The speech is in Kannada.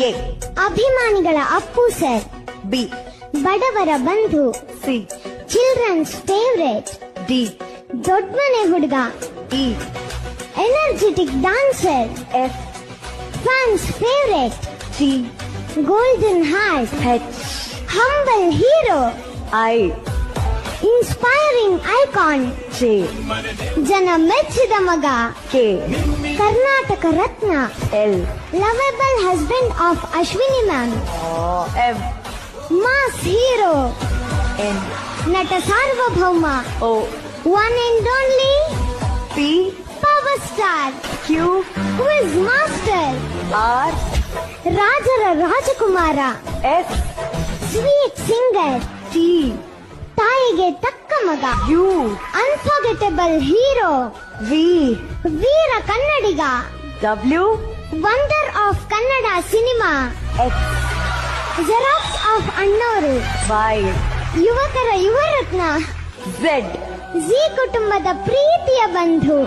ಎ. ಅಭಿಮಾನಿಗಳ ಅಪ್ಪು ಸರ್. ಬಿ. ಬಡವರ ಬಂಧು. ಸಿ. Children's favourite. ಡಿ. ದೊಡ್ಡಮನೆ ಹುಡುಗ. E. Energetic dancer. F. Fans favourite. G. Golden heart. H. Humble hero. I. Inspiring icon. J. ಜನ ಮೆಚ್ಚಿದ ಮಗ. K. Karnataka Ratna. L. Lovable husband of Ashwini ma'am. M. Mass hero. N. ನಟ ಸಾರ್ವಭೌಮ. O. One and only P. Power star. Q. Quiz master. R. ರಾಜರ ರಾಜಕುಮಾರ. ಎಸ್. Sweet singer. ಟಿ. ತಾಯಿಗೆ ತಕ್ಕ ಮಗ. ಯು. Unforgettable hero. ವಿ. ವೀರ ಕನ್ನಡಿಗ. W. Wonder of Kannada cinema. X. Xerox of ಅಣ್ಣೋರು. ವೈ. ಯುವಕರ ಯುವರತ್ನ. ಝೆಡ್. ಜಿ ಕುಟುಂಬದ ಪ್ರೀತಿಯ ಬಂಧು.